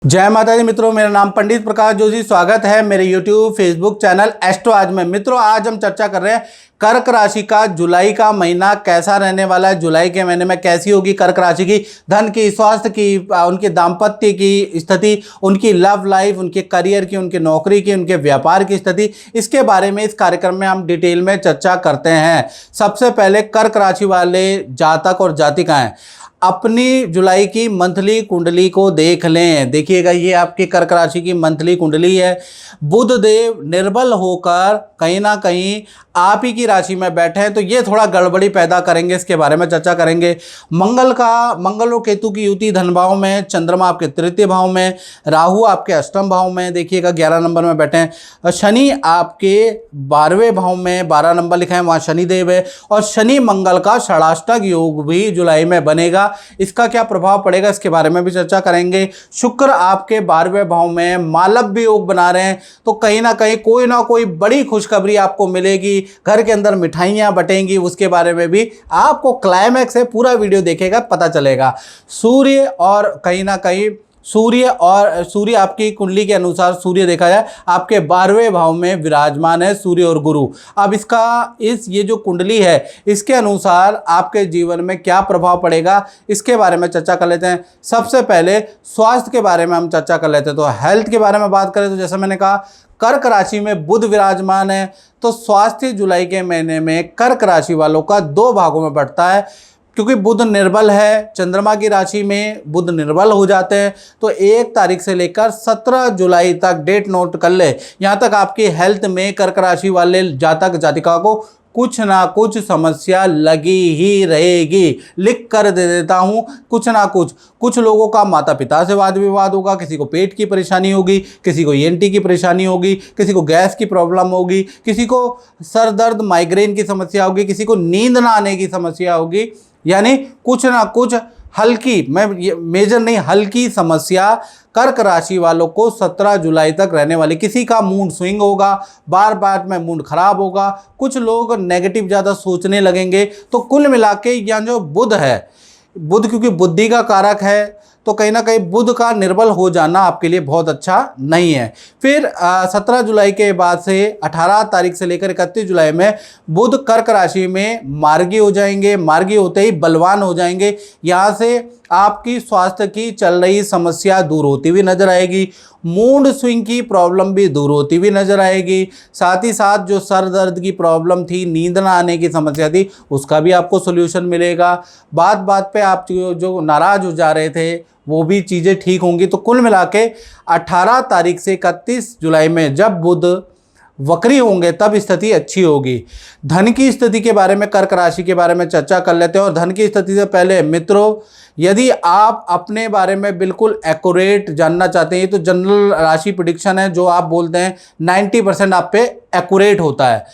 जय माता दी मित्रों, मेरा नाम पंडित प्रकाश जोशी। स्वागत है मेरे YouTube फेसबुक चैनल एस्ट्रो आज में। मित्रों, आज हम चर्चा कर रहे हैं कर्क राशि का जुलाई का महीना कैसा रहने वाला है। जुलाई के महीने में कैसी होगी कर्क राशि की धन की, स्वास्थ्य की, उनके दाम्पत्य की स्थिति, उनकी लव लाइफ, उनके करियर की, उनकी नौकरी की, उनके व्यापार की स्थिति, इसके बारे में इस कार्यक्रम में हम डिटेल में चर्चा करते हैं। सबसे पहले कर्क राशि वाले जातक और जातिकाएं अपनी जुलाई की मंथली कुंडली को देख लें। देखिएगा, ये आपकी कर्क राशि की मंथली कुंडली है। बुध देव निर्बल होकर कहीं ना कहीं आप ही की राशि में बैठे हैं, तो ये थोड़ा गड़बड़ी पैदा करेंगे। इसके बारे में चर्चा करेंगे। मंगल और केतु की युति धन भाव में, चंद्रमा आपके तृतीय भाव में, राहु आपके अष्टम भाव में, देखिएगा 11 नंबर में बैठे हैं। शनि आपके 12वें भाव में, 12 नंबर लिखा है, वहाँ शनिदेव है। और शनि मंगल का षडाष्टक योग भी जुलाई में बनेगा। इसका क्या प्रभाव पड़ेगा, इसके बारे में भी चर्चा करेंगे। शुक्र आपके 12वें भाव में मालव्य योग बना रहे हैं, तो कहीं ना कहीं कोई ना कोई बड़ी खुशखबरी आपको मिलेगी। घर के अंदर मिठाइयां बटेंगी, उसके बारे में भी आपको क्लाइमैक्स है, पूरा वीडियो देखेगा पता चलेगा। सूर्य और कहीं ना कहीं सूर्य आपकी कुंडली के अनुसार सूर्य देखा जाए आपके 12वें भाव में विराजमान है, सूर्य और गुरु। अब ये जो कुंडली है इसके अनुसार आपके जीवन में क्या प्रभाव पड़ेगा, इसके बारे में चर्चा कर लेते हैं। सबसे पहले स्वास्थ्य के बारे में हम चर्चा कर लेते हैं। तो हेल्थ के बारे में बात करें तो जैसा मैंने कहा, कर्क राशि में बुध विराजमान है, तो स्वास्थ्य जुलाई के महीने में कर्क राशि वालों का 2 भागों में बढ़ता है। क्योंकि बुध निर्बल है, चंद्रमा की राशि में बुध निर्बल हो जाते हैं, तो 1 तारीख से लेकर 17 जुलाई तक डेट नोट कर ले। यहाँ तक आपकी हेल्थ में कर्क राशि वाले जातक जातिका को कुछ ना कुछ समस्या लगी ही रहेगी। लिख कर दे देता हूँ, कुछ ना कुछ लोगों का माता पिता से वाद विवाद होगा, किसी को पेट की परेशानी होगी, किसी को ENT की परेशानी होगी, किसी को गैस की प्रॉब्लम होगी, किसी को सर दर्द माइग्रेन की समस्या होगी, किसी को नींद ना आने की समस्या होगी। यानी कुछ ना कुछ हल्की, मेजर नहीं, हल्की समस्या कर्क राशि वालों को 17 जुलाई तक रहने वाली। किसी का मूड स्विंग होगा, बार बार में मूड खराब होगा, कुछ लोग नेगेटिव ज़्यादा सोचने लगेंगे। तो कुल मिला के यहाँ जो बुध है, बुध क्योंकि बुद्धि का कारक है, तो कहीं ना कहीं बुध का निर्बल हो जाना आपके लिए बहुत अच्छा नहीं है। फिर 17 जुलाई के बाद से 18 तारीख से लेकर 31 जुलाई में बुध कर्क राशि में मार्गी हो जाएंगे। मार्गी होते ही बलवान हो जाएंगे। यहाँ से आपकी स्वास्थ्य की चल रही समस्या दूर होती हुई नजर आएगी। मूड स्विंग की प्रॉब्लम भी दूर होती हुई नजर आएगी। साथ ही साथ जो सर दर्द की प्रॉब्लम थी, नींद ना आने की समस्या थी, उसका भी आपको सोल्यूशन मिलेगा। बात बात पे आप जो नाराज हो जा रहे थे वो भी चीज़ें ठीक होंगी। तो कुल मिला के 18 तारीख से 31 जुलाई में जब बुध वक्री होंगे तब स्थिति अच्छी होगी। धन की स्थिति के बारे में, कर्क राशि के बारे में चर्चा कर लेते हैं। और धन की स्थिति से पहले मित्रों, यदि आप अपने बारे में बिल्कुल एक्यूरेट जानना चाहते हैं, तो जनरल राशि प्रेडिक्शन है जो आप बोलते हैं 90% आप पे एक्यूरेट होता है।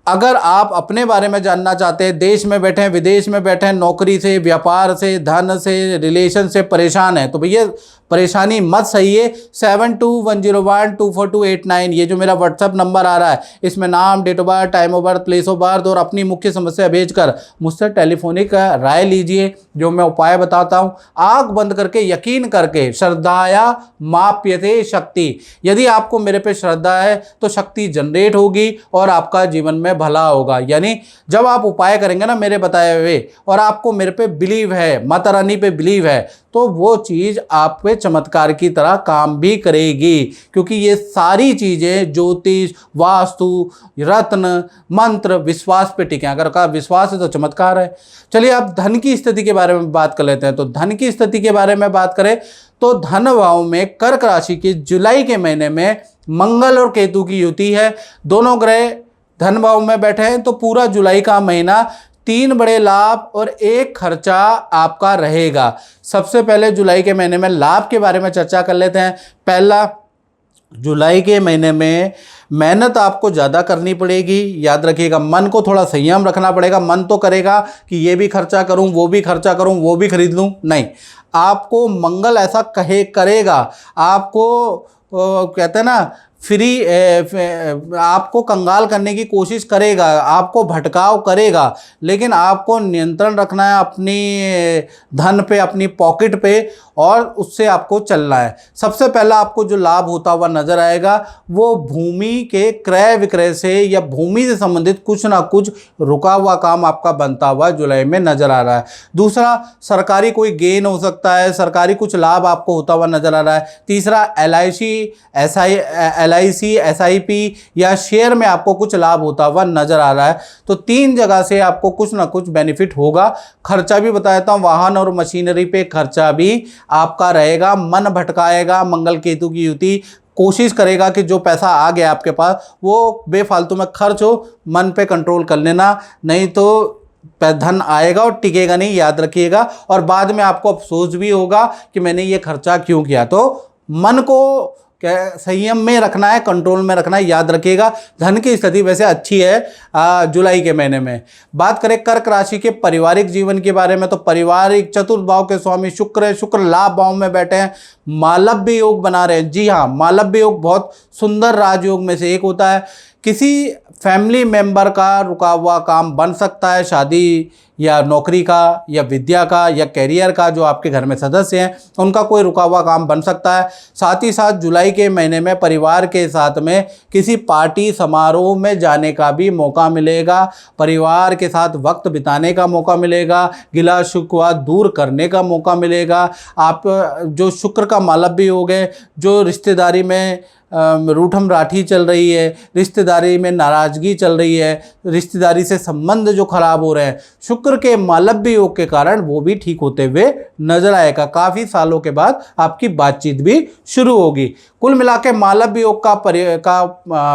अगर आप अपने बारे में जानना चाहते हैं, देश में बैठे हैं, विदेश में बैठे हैं, नौकरी से, व्यापार से, धन से, रिलेशन से परेशान है, तो भैया परेशानी मत सही है। 7210124289 ये जो मेरा व्हाट्सअप नंबर आ रहा है, इसमें नाम, date of birth, time of birth, place of birth और अपनी मुख्य समस्या भेजकर मुझसे टेलीफोनिक राय लीजिए, जो मैं उपाय बताता हूँ। आंख बंद करके, यकीन करके, श्रद्धाया माप्यते शक्ति, यदि आपको मेरे पे श्रद्धा है तो शक्ति जनरेट होगी और आपका जीवन में भला होगा। यानी जब आप उपाय करेंगे ना मेरे बताए हुए, और आपको मेरे पे बिलीव है, माता रानी पे बिलीव है, तो वो चीज़ आप पे चमत्कार की तरह काम भी करेगी। क्योंकि ये सारी चीज़ें ज्योतिष, वास्तु, रत्न, मंत्र, विश्वास पे टिके। अगर का विश्वास है तो चमत्कार है। चलिए अब धन की स्थिति के बारे में बात कर लेते हैं। तो धन की स्थिति के बारे में बात करें तो धन भाव में कर्क राशि की जुलाई के महीने में मंगल और केतु की युति है। दोनों ग्रह धन भाव में बैठे हैं, तो पूरा जुलाई का महीना 3 बड़े लाभ और 1 खर्चा आपका रहेगा। सबसे पहले जुलाई के महीने में लाभ के बारे में चर्चा कर लेते हैं। पहला, जुलाई के महीने में मेहनत आपको ज़्यादा करनी पड़ेगी। याद रखिएगा, मन को थोड़ा संयम रखना पड़ेगा। मन तो करेगा कि ये भी खर्चा करूं, वो भी खर्चा करूं, वो भी खरीद लूं, नहीं, आपको मंगल ऐसा करेगा, आपको कहते हैं ना आपको कंगाल करने की कोशिश करेगा, आपको भटकाव करेगा, लेकिन आपको नियंत्रण रखना है अपनी धन पे, अपनी पॉकेट पे, और उससे आपको चलना है। सबसे पहला आपको जो लाभ होता हुआ नजर आएगा वो भूमि के क्रय विक्रय से या भूमि से संबंधित कुछ ना कुछ रुका हुआ काम आपका बनता हुआ जुलाई में नजर आ रहा है। दूसरा, सरकारी कोई गेन हो सकता है, सरकारी कुछ लाभ आपको होता हुआ नजर आ रहा है। तीसरा, LIC SIP या शेयर में आपको कुछ लाभ होता हुआ नजर आ रहा है। तो 3 जगह से आपको कुछ ना कुछ बेनिफिट होगा। खर्चा भी बता देता हूँ, वाहन और मशीनरी पे खर्चा भी आपका रहेगा। मन भटकाएगा, मंगल केतु की युति कोशिश करेगा कि जो पैसा आ गया आपके पास वो बेफालतू में खर्च हो। मन पे कंट्रोल कर लेना, नहीं तो धन आएगा और टिकेगा नहीं, याद रखिएगा। और बाद में आपको अफसोस भी होगा कि मैंने ये खर्चा क्यों किया। तो मन को संयम में रखना है, कंट्रोल में रखना है, याद रखिएगा। धन की स्थिति वैसे अच्छी है जुलाई के महीने में। बात करें कर्क राशि के पारिवारिक जीवन के बारे में, तो पारिवारिक चतुर्थ भाव के स्वामी शुक्र है। शुक्र लाभ भाव में बैठे हैं, मालव्य योग बना रहे हैं। जी हाँ, मालव्य योग बहुत सुंदर राजयोग में से एक होता है। किसी फैमिली मेंबर का रुका हुआ काम बन सकता है, शादी या नौकरी का या विद्या का या कैरियर का, जो आपके घर में सदस्य हैं उनका कोई रुका हुआ काम बन सकता है। साथ ही साथ जुलाई के महीने में परिवार के साथ में किसी पार्टी समारोह में जाने का भी मौका मिलेगा, परिवार के साथ वक्त बिताने का मौका मिलेगा, गिला शिकवा दूर करने का मौका मिलेगा। आप जो शुक्र का मालव्य योग है, जो रिश्तेदारी में रूठम राठी चल रही है, रिश्तेदारी में नाराज़गी चल रही है, रिश्तेदारी से संबंध जो खराब हो रहे हैं, शुक्र के मालव्य योग के कारण वो भी ठीक होते हुए नजर आएगा। काफ़ी सालों के बाद आपकी बातचीत भी शुरू होगी। कुल मिला के मालव्य योग का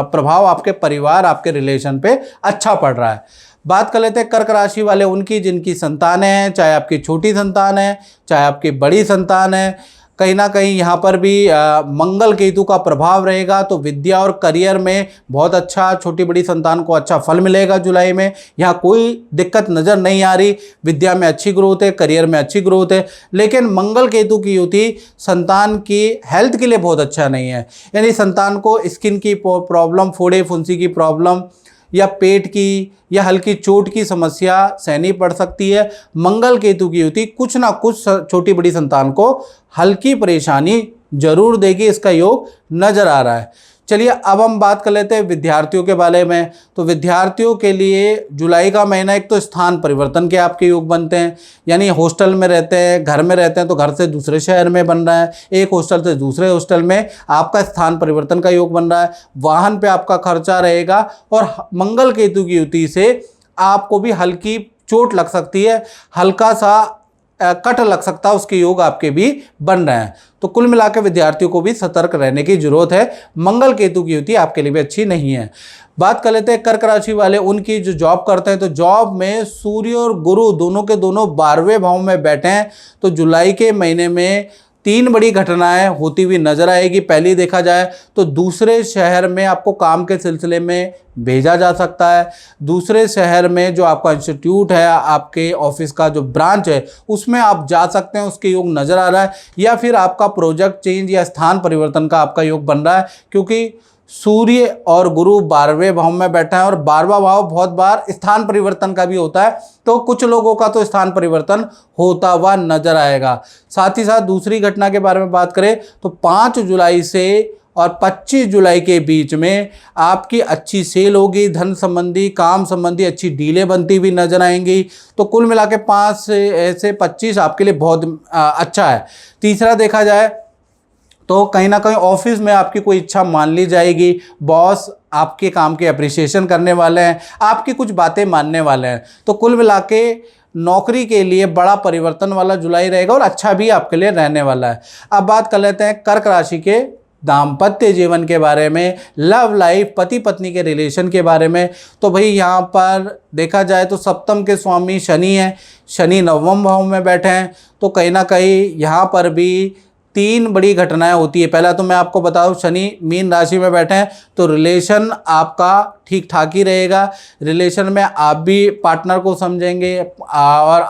प्रभाव आपके परिवार, आपके रिलेशन पे अच्छा पड़ रहा है। बात कर लेते हैं कर्क राशि वाले उनकी, जिनकी संतानें हैं, चाहे आपकी छोटी संतान है चाहे आपकी बड़ी संतान है। कहीं ना कहीं यहाँ पर भी मंगल केतु का प्रभाव रहेगा, तो विद्या और करियर में बहुत अच्छा, छोटी बड़ी संतान को अच्छा फल मिलेगा जुलाई में। यहाँ कोई दिक्कत नज़र नहीं आ रही। विद्या में अच्छी ग्रोथ है, करियर में अच्छी ग्रोथ है, लेकिन मंगल केतु की युति संतान की हेल्थ के लिए बहुत अच्छा नहीं है। यानी संतान को स्किन की प्रॉब्लम, फोड़े फुंसी की प्रॉब्लम या पेट की या हल्की चोट की समस्या सहनी पड़ सकती है। मंगल केतु की युति कुछ ना कुछ छोटी बड़ी संतान को हल्की परेशानी जरूर देगी, इसका योग नजर आ रहा है। चलिए अब हम बात कर लेते हैं विद्यार्थियों के बारे में। तो विद्यार्थियों के लिए जुलाई का महीना, एक तो स्थान परिवर्तन के आपके योग बनते हैं, यानी हॉस्टल में रहते हैं, घर में रहते हैं तो घर से दूसरे शहर में बन रहा है, एक हॉस्टल से दूसरे हॉस्टल में आपका स्थान परिवर्तन का योग बन रहा है। वाहन पे आपका खर्चा रहेगा और मंगल केतु की युति से आपको भी हल्की चोट लग सकती है, हल्का सा कट लग सकता है, उसके योग आपके भी बन रहे हैं। तो कुल मिलाकर विद्यार्थियों को भी सतर्क रहने की जरूरत है। मंगल केतु की युति आपके लिए भी अच्छी नहीं है। बात कर लेते हैं कर्क राशि वाले उनकी, जो जॉब करते हैं। तो जॉब में सूर्य और गुरु दोनों के दोनों 12वें भाव में बैठे हैं, तो जुलाई के महीने में 3 बड़ी घटनाएं होती हुई नजर आएगी। पहली देखा जाए तो दूसरे शहर में आपको काम के सिलसिले में भेजा जा सकता है। दूसरे शहर में जो आपका इंस्टीट्यूट है, आपके ऑफिस का जो ब्रांच है, उसमें आप जा सकते हैं, उसके योग नज़र आ रहा है। या फिर आपका प्रोजेक्ट चेंज या स्थान परिवर्तन का आपका योग बन रहा है, क्योंकि सूर्य और गुरु 12वें भाव में बैठा है और 12वां भाव बहुत बार स्थान परिवर्तन का भी होता है। तो कुछ लोगों का तो स्थान परिवर्तन होता हुआ नजर आएगा। साथ ही साथ दूसरी घटना के बारे में बात करें तो 5 जुलाई से और 25 जुलाई के बीच में आपकी अच्छी सेल होगी, धन संबंधी, काम संबंधी अच्छी डीलें बनती हुई नजर आएंगी। तो कुल मिला के 5 से 25 आपके लिए बहुत अच्छा है। तीसरा देखा जाए तो कहीं ना कहीं ऑफिस में आपकी कोई इच्छा मान ली जाएगी, बॉस आपके काम के अप्रिसिएशन करने वाले हैं, आपकी कुछ बातें मानने वाले हैं। तो कुल मिला के नौकरी के लिए बड़ा परिवर्तन वाला जुलाई रहेगा और अच्छा भी आपके लिए रहने वाला है। अब बात कर लेते हैं कर्क राशि के दाम्पत्य जीवन के बारे में, लव लाइफ, पति पत्नी के रिलेशन के बारे में। तो भाई यहाँ पर देखा जाए तो सप्तम के स्वामी शनि हैं, शनि 9वें भाव में बैठे हैं। तो कहीं ना कहीं यहाँ पर भी 3 बड़ी घटनाएं होती है। पहला तो मैं आपको बताऊं, शनि मीन राशि में बैठे हैं तो रिलेशन आपका ठीक ठाक ही रहेगा। रिलेशन में आप भी पार्टनर को समझेंगे और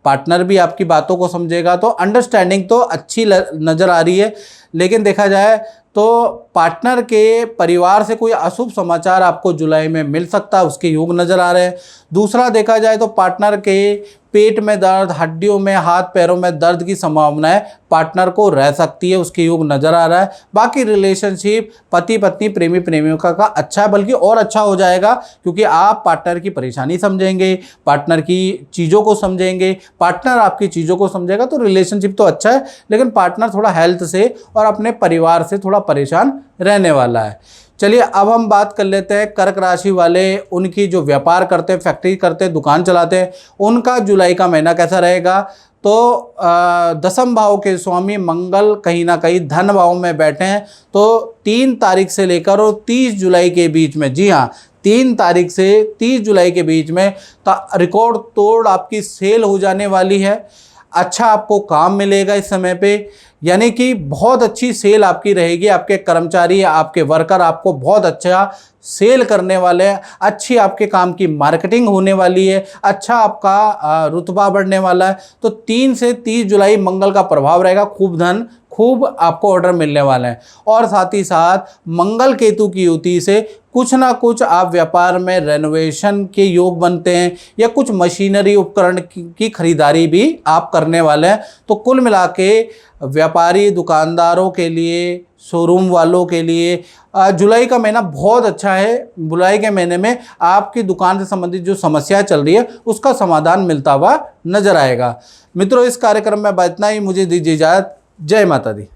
पार्टनर भी आपकी बातों को समझेगा। तो अंडरस्टैंडिंग तो अच्छी नज़र आ रही है। लेकिन देखा जाए तो पार्टनर के परिवार से कोई अशुभ समाचार आपको जुलाई में मिल सकता है, उसके योग नज़र आ रहे हैं। दूसरा देखा जाए तो पार्टनर के पेट में दर्द, हड्डियों में, हाथ पैरों में दर्द की संभावनाएं पार्टनर को रह सकती है, उसके योग नज़र आ रहा है। बाकी रिलेशनशिप पति पत्नी प्रेमी प्रेमिका का अच्छा है, बल्कि और अच्छा हो जाएगा, क्योंकि आप पार्टनर की परेशानी समझेंगे, पार्टनर की चीज़ों को समझेंगे, पार्टनर आपकी चीज़ों को समझेगा। तो रिलेशनशिप तो अच्छा है, लेकिन पार्टनर थोड़ा हेल्थ से और अपने परिवार से थोड़ा परेशान रहने वाला है। चलिए अब हम बात कर लेते हैं कर्क राशि वाले, उनकी जो व्यापार करते हैं, फैक्ट्री करते हैं, दुकान चलाते हैं, उनका जुलाई का महीना कैसा रहेगा। तो दसम भाव के स्वामी मंगल कहीं ना कहीं धन भाव में बैठे हैं। तो 3 तारीख से लेकर और 30 जुलाई के बीच में, जी हाँ 3 तारीख से 30 जुलाई के बीच में रिकॉर्ड तोड़ आपकी सेल हो जाने वाली है। अच्छा आपको काम मिलेगा इस समय पे, यानी कि बहुत अच्छी सेल आपकी रहेगी। आपके कर्मचारी, आपके वर्कर आपको बहुत अच्छा सेल करने वाले हैं। अच्छी आपके काम की मार्केटिंग होने वाली है। अच्छा आपका रुतबा बढ़ने वाला है। तो 3 से 30 जुलाई मंगल का प्रभाव रहेगा। खूब धन, खूब आपको ऑर्डर मिलने वाले हैं। और साथ ही साथ मंगल केतु की युति से कुछ ना कुछ आप व्यापार में रेनोवेशन के योग बनते हैं, या कुछ मशीनरी उपकरण की खरीदारी भी आप करने वाले हैं। तो कुल मिला के व्यापारी दुकानदारों के लिए, शोरूम वालों के लिए जुलाई का महीना बहुत अच्छा है। जुलाई के महीने में आपकी दुकान से संबंधित जो समस्या चल रही है उसका समाधान मिलता हुआ नजर आएगा। मित्रों, इस कार्यक्रम में इतना ही। मुझे दीजिए इजाज़त। जय माता दी।